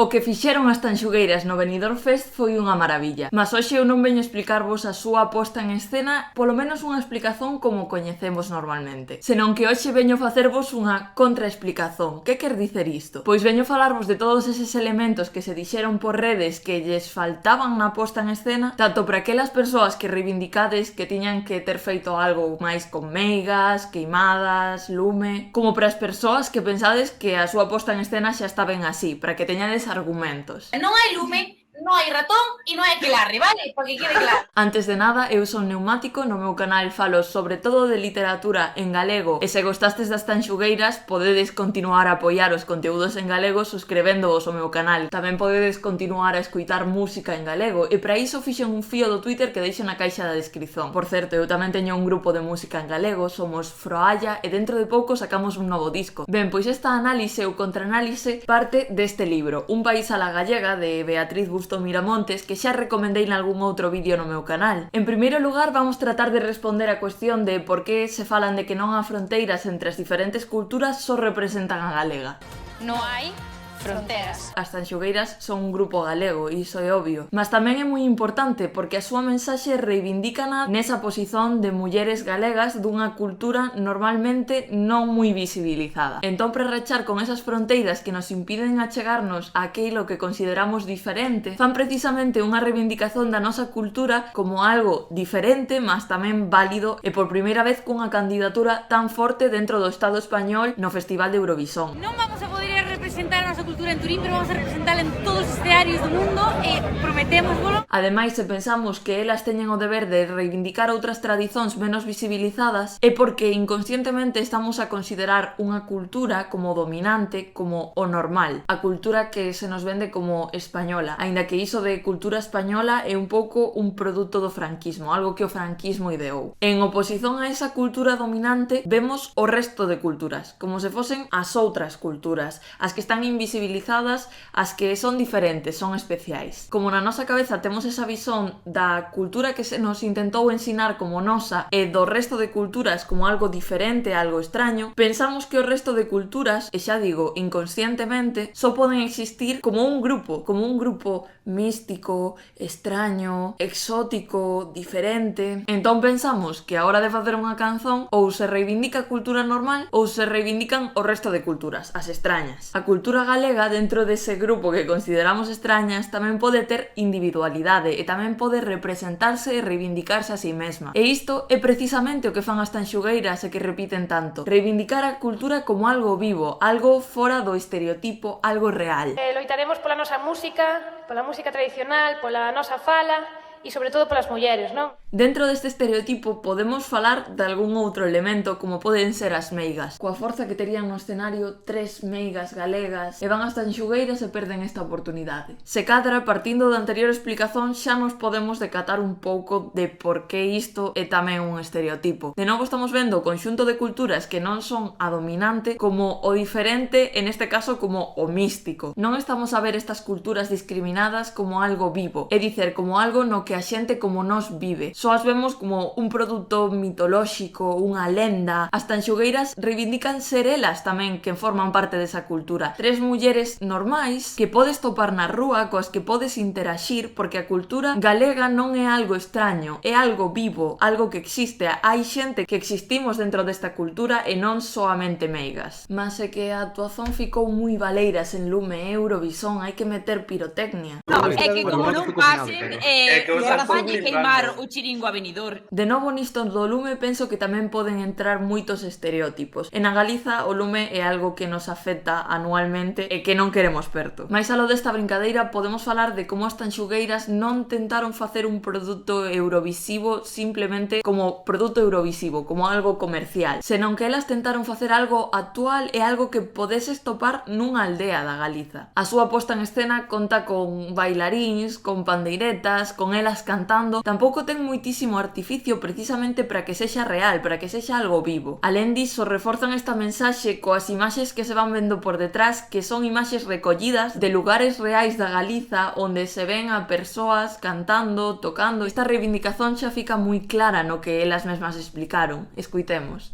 O que fixeron as Tanxugueiras no Benidorm Fest foi unha maravilla, mas hoxe eu non veño a explicarvos a súa posta en escena, polo menos unha explicación como coñecemos normalmente, senón que hoxe veño a facervos unha contraexplicazón. Que quer dicer isto? Pois veño a falarvos de todos eses elementos que se dixeron por redes que lles faltaban na posta en escena, tanto para aquelas persoas que reivindicades que tiñan que ter feito algo máis con meigas, queimadas, lume, como para as persoas que pensades que a súa posta en escena xa está ben así, para que teñades argumentos. Non hai lume, non hai ratón e non hai aquelarre, vale? Porque quede claro. Antes de nada, eu son Neumático, no meu canal falo sobre todo de literatura en galego e se gostastes das Tanxugueiras podedes continuar a apoiar os conteúdos en galego suscribéndovos ao meu canal. Tamén podedes continuar a escuitar música en galego e para iso fixen un fío do Twitter que deixo na caixa da descripción. Por certo, eu tamén teño un grupo de música en galego, somos Froalla e dentro de pouco sacamos un novo disco. Ben, pois esta análise ou contraanálise parte deste libro, Un país a la gallega, de Beatriz Busto Miramontes, que xa recomendei nalgún outro vídeo no meu canal. En primeiro lugar, vamos tratar de responder a cuestión de por que se falan de que non há fronteiras entre as diferentes culturas só representan a galega. Non hai fronteras. As Tanxugueiras son un grupo galego, iso é obvio, mas tamén é moi importante porque a súa mensaxe reivindícana nesa posición de mulleres galegas dunha cultura normalmente non moi visibilizada. Entón, para rachar con esas fronteiras que nos impiden achegarnos a aquilo que consideramos diferente, fan precisamente unha reivindicación da nosa cultura como algo diferente, mas tamén válido e por primeira vez cunha candidatura tan forte dentro do Estado español no Festival de Eurovisión. Non vamos a poder representar a nosa cultura en Turín, pero vamos a representala en todos os escenarios do mundo e prometémosvolo. Ademais, se pensamos que elas teñen o deber de reivindicar outras tradicións menos visibilizadas, é porque inconscientemente estamos a considerar unha cultura como dominante, como o normal, a cultura que se nos vende como española, aínda que iso de cultura española é un pouco un produto do franquismo, algo que o franquismo ideou. En oposición a esa cultura dominante, vemos o resto de culturas, como se fosen as outras culturas, as que están invisibilizadas, as que son diferentes, son especiais. Como na nosa cabeza temos esa visón da cultura que se nos intentou ensinar como nosa e do resto de culturas como algo diferente, algo extraño, pensamos que o resto de culturas, e xa digo, inconscientemente, só poden existir como un grupo místico, extraño, exótico, diferente. Entón pensamos que a hora de facer unha canzón ou se reivindica a cultura normal ou se reivindican o resto de culturas, as extrañas. A cultura galega, dentro dese grupo que consideramos extrañas, tamén pode ter individualidade e tamén pode representarse e reivindicarse a si mesma. E isto é precisamente o que fan as Tanxugueiras e que repiten tanto. Reivindicar a cultura como algo vivo, algo fora do estereotipo, algo real. Loitaremos pola nosa música tradicional, pola nosa fala e sobre todo polas mulleres, non? Dentro deste estereotipo podemos falar de algún outro elemento como poden ser as meigas. Coa forza que terían no escenario 3 meigas galegas e van as Tanxugueiras e perden esta oportunidade. Se cadra, partindo da anterior explicación, xa nos podemos decatar un pouco de por que isto é tamén un estereotipo. De novo estamos vendo o conxunto de culturas que non son a dominante como o diferente, en este caso como o místico. Non estamos a ver estas culturas discriminadas como algo vivo, é dicer, como algo no que a xente como nós vive. Só as vemos como un produto mitolóxico, unha lenda. As Tanxugueiras reivindican ser elas tamén que forman parte desa cultura. 3 mulleres normais que podes topar na rúa, coas que podes interagir, porque a cultura galega non é algo extraño, é algo vivo, algo que existe. Hai xente que existimos dentro desta cultura e non soamente meigas. Mas é que a actuación ficou moi baleiras en Lume e Eurovisión, hai que meter pirotecnia. No, é que como non pasen, falle queimar o chiringo a Benidorm. De novo nisto do lume penso que tamén poden entrar moitos estereotipos. En a Galiza o lume é algo que nos afecta anualmente e que non queremos perto. Mais aló desta brincadeira podemos falar de como as Tanxugueiras non tentaron facer un produto eurovisivo simplemente como produto eurovisivo, como algo comercial, senón que elas tentaron facer algo actual e algo que podeses topar nunha aldea da Galiza. A súa posta en escena conta con bailaríns, con pandeiretas, con elas cantando. Tampouco ten moitísimo artificio precisamente para que sexa real, para que sexa algo vivo. Alén diso, reforzan esta mensaxe coas imaxes que se van vendo por detrás, que son imaxes recollidas de lugares reais da Galiza onde se ven a persoas cantando, tocando. Esta reivindicación xa fica moi clara no que elas mesmas explicaron. Escuitemos.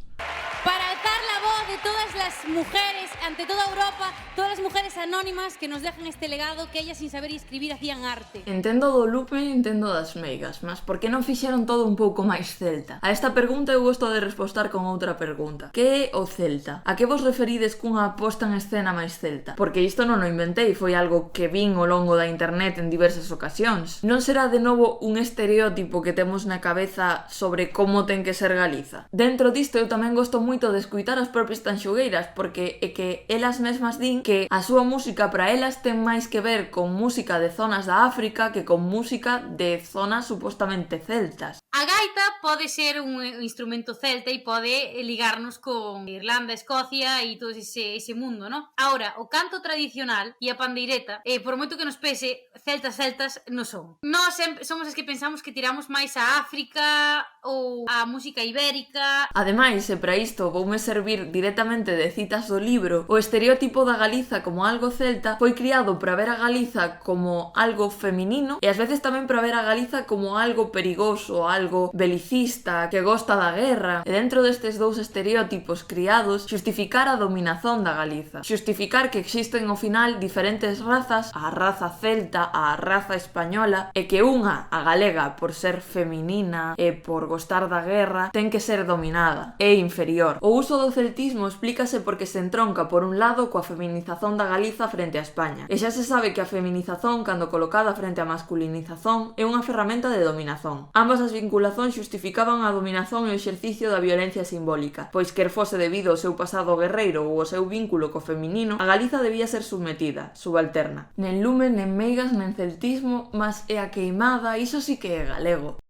Para alzar la voz de todas las mujeres ante toda Europa, todas as mujeres anónimas que nos dejan este legado que ellas sin saber escribir hacían arte. Entendo do lupe e entendo das meigas, mas por que non fixeron todo un pouco máis celta? A esta pregunta eu gosto de respostar con outra pregunta. Que é o celta? A que vos referides cunha posta en escena máis celta? Porque isto non o inventei, foi algo que vin ao longo da internet en diversas ocasións. Non será de novo un estereótipo que temos na cabeza sobre como ten que ser Galiza? Dentro disto eu tamén gosto moito de escuitar as propias tanxugueiras, porque é que elas mesmas din que a súa música para elas ten máis que ver con música de zonas da África que con música de zonas supostamente celtas. A gaita pode ser un instrumento celta e pode ligarnos con Irlanda, Escocia e todo ese mundo, ¿no? Ahora, o canto tradicional e a pandeireta, por moito que nos pese, celtas non son. Nós somos as que pensamos que tiramos máis a África ou a música ibérica. Ademais, e para isto voume servir directamente de citas do libro, o estereótipo da Galiza como algo celta foi criado para ver a Galiza como algo feminino e ás veces tamén para ver a Galiza como algo perigoso, algo belicista, que gosta da guerra, e dentro destes dous estereótipos criados, xustificar a dominación da Galiza, xustificar que existen ao final diferentes razas, a raza celta, a raza española, e que unha, a galega, por ser feminina e por gostar da guerra, ten que ser dominada, é inferior. O uso do celtismo explícase porque se entronca por un lado coa feminización da Galiza frente a España, e xa se sabe que a feminización, cando colocada frente á masculinización, é unha ferramenta de dominación. Ambas as vinculacións xustificaban a dominación e o exercicio da violencia simbólica, pois quer fose debido ao seu pasado guerreiro ou ao seu vínculo co feminino, a Galiza debía ser submetida, subalterna. Nen lume, nen meigas, nen celtismo, mas é a queimada, iso sí que é galego.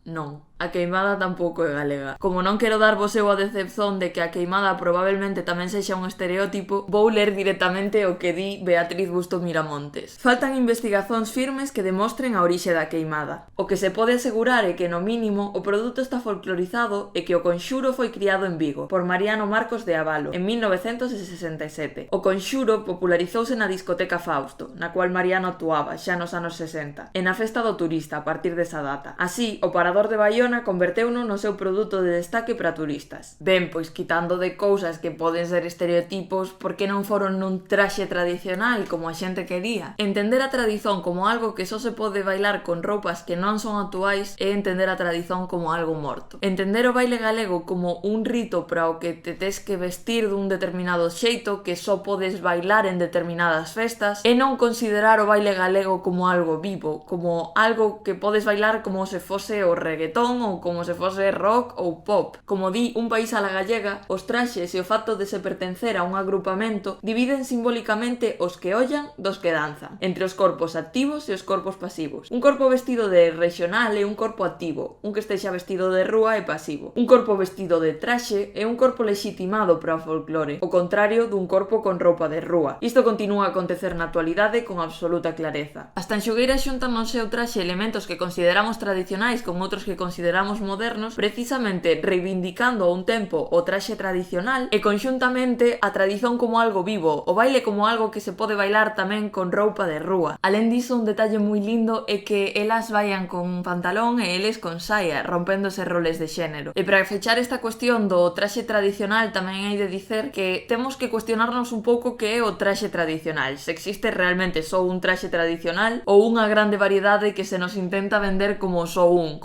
Non. A queimada tampouco é galega. Como non quero darvos eu a decepción de que a queimada probablemente tamén sexa un estereótipo, vou ler directamente o que di Beatriz Busto Miramontes. Faltan investigazóns firmes que demostren a orixe da queimada. O que se pode asegurar é que, no mínimo, o produto está folclorizado e que o conxuro foi criado en Vigo, por Mariano Marcos de Abalo, en 1967. O conxuro popularizouse na discoteca Fausto, na cual Mariano actuaba xa nos anos 60, e na festa do turista a partir desa data. Así, o Parador de Baiona converteuno no seu produto de destaque para turistas. Ben, pois quitando de cousas que poden ser estereotipos, por que non foron nun traxe tradicional como a xente quería? Entender a tradición como algo que só se pode bailar con roupas que non son actuais é entender a tradición como algo morto. Entender o baile galego como un rito para o que te tes que vestir dun determinado xeito que só podes bailar en determinadas festas é non considerar o baile galego como algo vivo, como algo que podes bailar como se fose o reggaetón ou como se fose rock ou pop. Como di Un país a la gallega, os traxes e o facto de se pertencer a un agrupamento dividen simbólicamente os que ollan dos que danzan, entre os corpos activos e os corpos pasivos. Un corpo vestido de regional é un corpo activo, un que estexa vestido de rúa é pasivo. Un corpo vestido de traxe é un corpo lexitimado para o folclore, o contrario dun corpo con roupa de rúa. Isto continúa a acontecer na actualidade con absoluta clareza. As tanxugueiras xuntan no seu traxe elementos que consideramos tradicionais con outros que consideramos modernos, precisamente reivindicando a un tempo o traxe tradicional e conxuntamente a tradición como algo vivo, o baile como algo que se pode bailar tamén con roupa de rúa. Alén diso, un detalle moi lindo é que elas vayan con pantalón e eles con saia, rompéndose roles de xénero. E para fechar esta cuestión do traxe tradicional tamén hai de dicer que temos que cuestionarnos un pouco que é o traxe tradicional, se existe realmente só un traxe tradicional ou unha grande variedade que se nos intenta vender como só un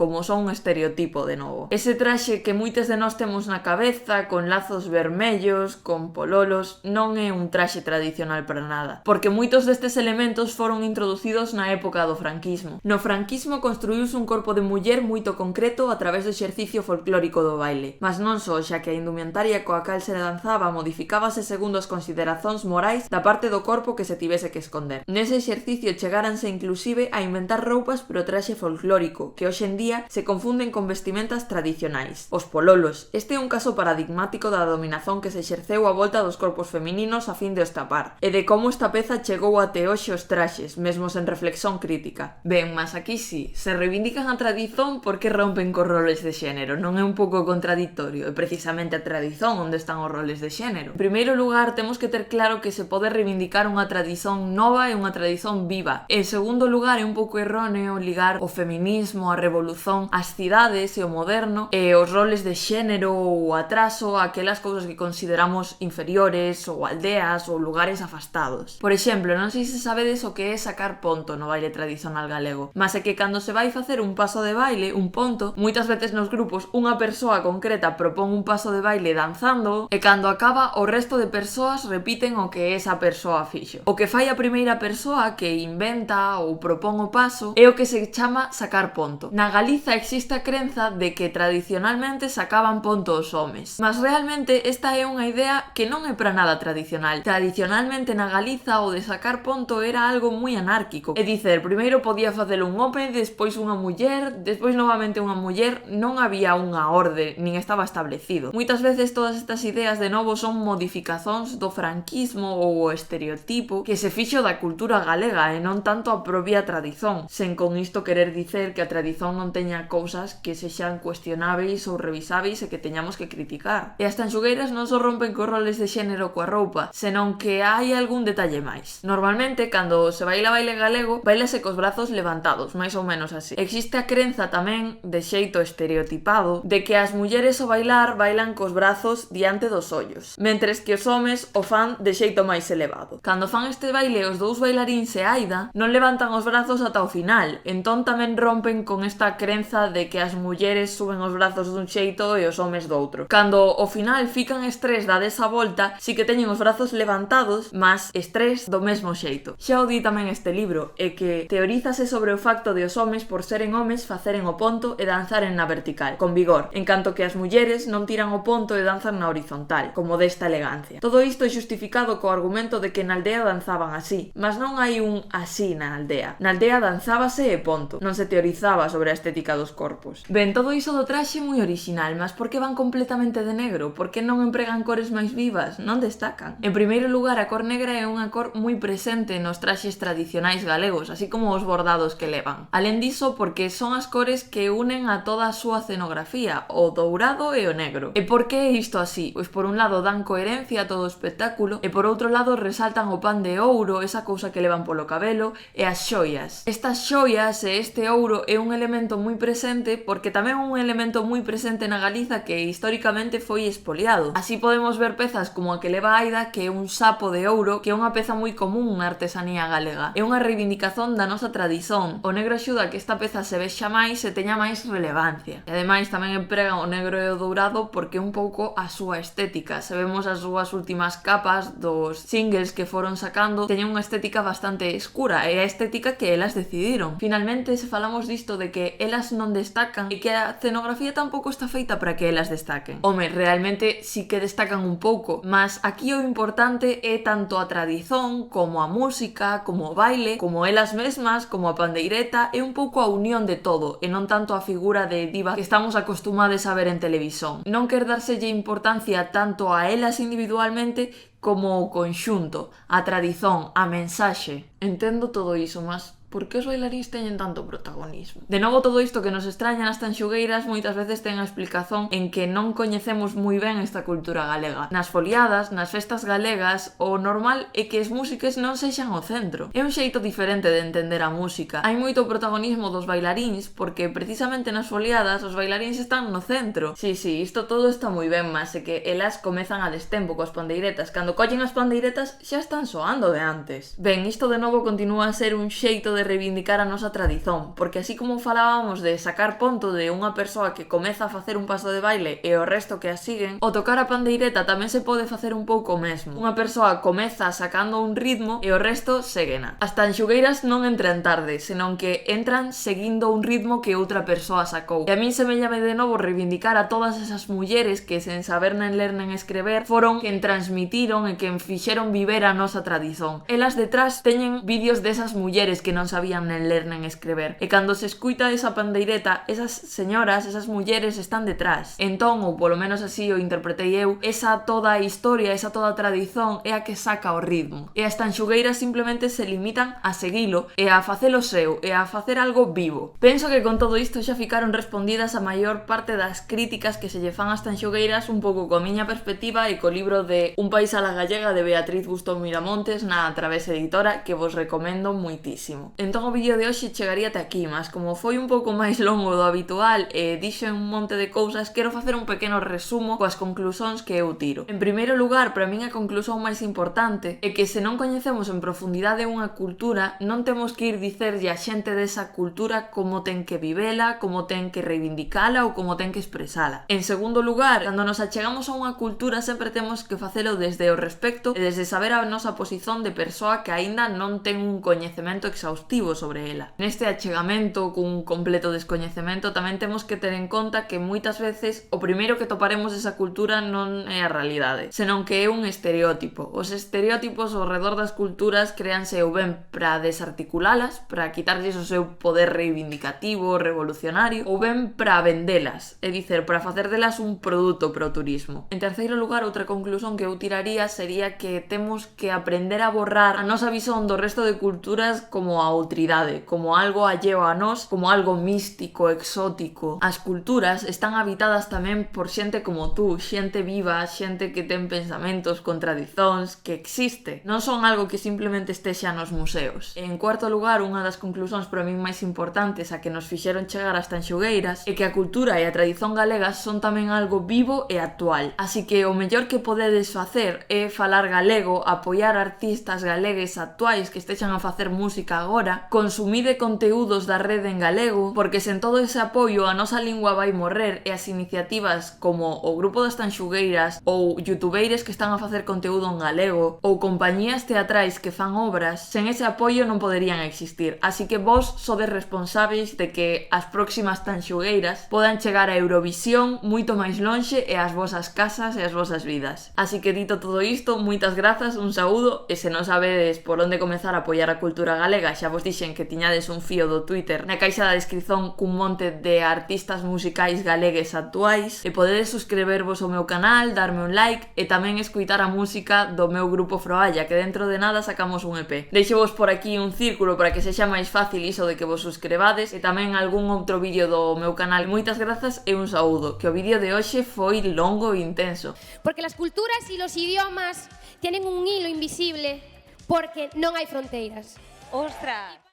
estereotipo de novo. Ese traxe que moitos de nós temos na cabeza, con lazos vermellos, con pololos, non é un traxe tradicional para nada, porque moitos destes elementos foron introducidos na época do franquismo. No franquismo construíuse un corpo de muller moito concreto a través do exercicio folclórico do baile, mas non só, xa que a indumentaria coa cal se danzaba modificábase segundo as considerazóns morais da parte do corpo que se tivese que esconder. Nese exercicio chegáranse inclusive a inventar roupas pro traxe folclórico, que hoxe en día se confunden con vestimentas tradicionais. Os pololos. Este é un caso paradigmático da dominación que se exerceu a volta dos corpos femininos a fin de os tapar, e de como esta peza chegou até hoxe os traxes, mesmo sen reflexión crítica. Ben, mas aquí sí, se reivindican a tradición porque rompen cos roles de xénero, non é un pouco contradictorio, é precisamente a tradición onde están os roles de xénero. En primeiro lugar, temos que ter claro que se pode reivindicar unha tradición nova e unha tradición viva. En segundo lugar, é un pouco erróneo ligar o feminismo, a revolución, ás capacidades e o moderno, e os roles de xénero ou atraso, aquelas cousas que consideramos inferiores ou aldeas ou lugares afastados. Por exemplo, non sei se sabedes o que é sacar ponto no baile tradicional galego, mas é que cando se vai facer un paso de baile, un ponto, moitas veces nos grupos unha persoa concreta propón un paso de baile danzando e cando acaba o resto de persoas repiten o que esa persoa fixo. O que fai a primeira persoa que inventa ou propón o paso é o que se chama sacar ponto. Na Galiza existe a crenza de que tradicionalmente sacaban ponto os homes, mas realmente esta é unha idea que non é para nada tradicional. Tradicionalmente na Galiza o de sacar ponto era algo moi anárquico, é dicer, primeiro podía facelo un home, despois unha muller, despois novamente unha muller, non había unha orde, nin estaba establecido. Moitas veces todas estas ideas de novo son modificazóns do franquismo ou o estereotipo que se fixo da cultura galega e non tanto a propia tradición, sen con isto querer dicer que a tradición non teña cousas que sexan cuestionáveis ou revisáveis e que teñamos que criticar. E as tanxugueiras non só rompen cos roles de xénero coa roupa, senón que hai algún detalle máis. Normalmente, cando se baila baile galego, bailase cos brazos levantados, máis ou menos así. Existe a crenza tamén, de xeito estereotipado, de que as mulleres ao bailar bailan cos brazos diante dos ollos, mentres que os homes o fan de xeito máis elevado. Cando fan este baile os dous bailaríns e Aida non levantan os brazos ata o final, entón tamén rompen con esta crenza de que as mulleres suben os brazos dun xeito e os homes do outro. Cando ao final fican estrés da desa volta, si que teñen os brazos levantados, mas estrés do mesmo xeito. Xa o di tamén este libro, é que teorízase sobre o facto de os homes por seren homes faceren o ponto e danzaren na vertical, con vigor, en canto que as mulleres non tiran o ponto e danzan na horizontal, como desta elegancia. Todo isto é xustificado co argumento de que na aldea danzaban así, mas non hai un así na aldea. Na aldea danzábase e ponto, non se teorizaba sobre a estética dos corpos. Ben, todo iso do traxe moi original, mas por que van completamente de negro? Por que non empregan cores máis vivas? Non destacan. En primeiro lugar, a cor negra é unha cor moi presente nos traxes tradicionais galegos, así como os bordados que levan. Alén diso, porque son as cores que unen a toda a súa escenografía, o dourado e o negro. E por que é isto así? Pois por un lado dan coherencia a todo o espectáculo e por outro lado resaltan o pan de ouro, esa cousa que levan polo cabelo, e as xoias. Estas xoias e este ouro é un elemento moi presente porque tamén é un elemento moi presente na Galiza que históricamente foi expoliado. Así podemos ver pezas como a que leva Aida, que é un sapo de ouro, que é unha peza moi común na artesanía galega. É unha reivindicación da nosa tradición. O negro axuda a que esta peza se vexa máis e teña máis relevancia. E ademais tamén empregan o negro e o dourado porque é un pouco a súa estética. Se vemos as súas últimas capas dos singles que foron sacando, teñen unha estética bastante escura, e a estética que elas decidiron. Finalmente, se falamos disto de que elas non destacan e que a escenografía tampouco está feita para que elas destaquen. Home, realmente sí que destacan un pouco, mas aquí o importante é tanto a tradición, como a música, como o baile, como elas mesmas, como a pandeireta, é un pouco a unión de todo, e non tanto a figura de diva que estamos acostumados a ver en televisión. Non quer dárselle importancia tanto a elas individualmente como o conxunto, a tradición, a mensaxe. Entendo todo iso, mas por que os bailaríns teñen tanto protagonismo? De novo, todo isto que nos extraña nas tanxugueiras moitas veces ten a explicación en que non coñecemos moi ben esta cultura galega. Nas foliadas, nas festas galegas, o normal é que as músicas non sexan o centro. É un xeito diferente de entender a música. Hai moito protagonismo dos bailaríns porque precisamente nas foliadas os bailaríns están no centro. Sí, isto todo está moi ben, mas é que elas comezan a destempo coas pandeiretas. Cando collen as pandeiretas xa están soando de antes. Ben, isto de novo continúa a ser un xeito de reivindicar a nosa tradición, porque así como falábamos de sacar ponto de unha persoa que comeza a facer un paso de baile e o resto que a siguen, o tocar a pandeireta tamén se pode facer un pouco o mesmo. Unha persoa comeza sacando un ritmo e o resto séguena. As tanxugueiras non entran tarde, senón que entran seguindo un ritmo que outra persoa sacou. E a min semellame de novo reivindicar a todas esas mulleres que sen saber nen ler nen escrever foron quen transmitiron e quen fixeron viver a nosa tradición. Elas detrás teñen vídeos desas mulleres que non sabían nen ler nen escrever, e cando se escuita esa pandeireta, esas señoras, esas mulleres están detrás. Entón, ou polo menos así o interpretei eu, esa toda a historia, esa toda a tradición é a que saca o ritmo, e as tanxugueiras simplemente se limitan a seguilo e a facelo seu, e a facer algo vivo. Penso que con todo isto xa ficaron respondidas a maior parte das críticas que se lle fan ás tanxugueiras, un pouco coa miña perspectiva e co libro de Un país a la gallega de Beatriz Bustón Miramontes na Través Editora, que vos recomendo moitísimo. Entón o vídeo de hoxe chegaría ata aquí, mas como foi un pouco máis longo do habitual e dixen un monte de cousas, quero facer un pequeno resumo coas conclusóns que eu tiro. En primeiro lugar, para min a conclusón máis importante é que se non coñecemos en profundidade unha cultura, non temos que ir dicerlle a xente desa cultura como ten que vivela, como ten que reivindicala ou como ten que expresala. En segundo lugar, cando nos achegamos a unha cultura sempre temos que facelo desde o respecto e desde saber a nosa posición de persoa que aínda non ten un coñecemento exhaustivo sobre ela. Neste achegamento cun completo descoñecemento tamén temos que ter en conta que moitas veces o primeiro que toparemos desa cultura non é a realidade, senón que é un estereótipo. Os estereótipos ao redor das culturas créanse ou ben para desarticulalas, para quitarlles o seu poder reivindicativo, revolucionario, ou ben para vendelas, é dicer, para facer delas un produto pro turismo. En terceiro lugar, outra conclusión que eu tiraría sería que temos que aprender a borrar a nosa visón do resto de culturas como a outridade, como algo alleo a nós, como algo místico, exótico. As culturas están habitadas tamén por xente como tú, xente viva, xente que ten pensamentos, contradizóns, que existe. Non son algo que simplemente estexa nos museos. En cuarto lugar, unha das conclusións para min máis importantes a que nos fixeron chegar ás Tanxugueiras é que a cultura e a tradición galegas son tamén algo vivo e actual. Así que o mellor que podedes facer é falar galego, apoiar artistas galegues actuais que estexan a facer música agora, consumide conteúdos da rede en galego, porque sen todo ese apoio a nosa lingua vai morrer e as iniciativas como o Grupo das Tanxugueiras ou youtubeires que están a facer conteúdo en galego ou compañías teatrais que fan obras, sen ese apoio non poderían existir. Así que vos sodes responsáveis de que as próximas Tanxugueiras podan chegar a Eurovisión moito máis lonxe e ás vosas casas e ás vosas vidas. Así que dito todo isto, moitas grazas, un saúdo e se non sabedes por onde comezar a apoiar a cultura galega, xa vos dixen que tiñades un fío do Twitter na caixa da descripción cun monte de artistas musicais galegues actuais e podedes suscribirvos ao meu canal, darme un like e tamén escuitar a música do meu grupo Froalla, que dentro de nada sacamos un EP. Deixovos por aquí un círculo para que sexa máis fácil iso de que vos suscribades e tamén algún outro vídeo do meu canal. Moitas grazas e un saúdo, que o vídeo de hoxe foi longo e intenso. Porque las culturas y los idiomas tienen un hilo invisible porque non hai fronteiras. Ostras!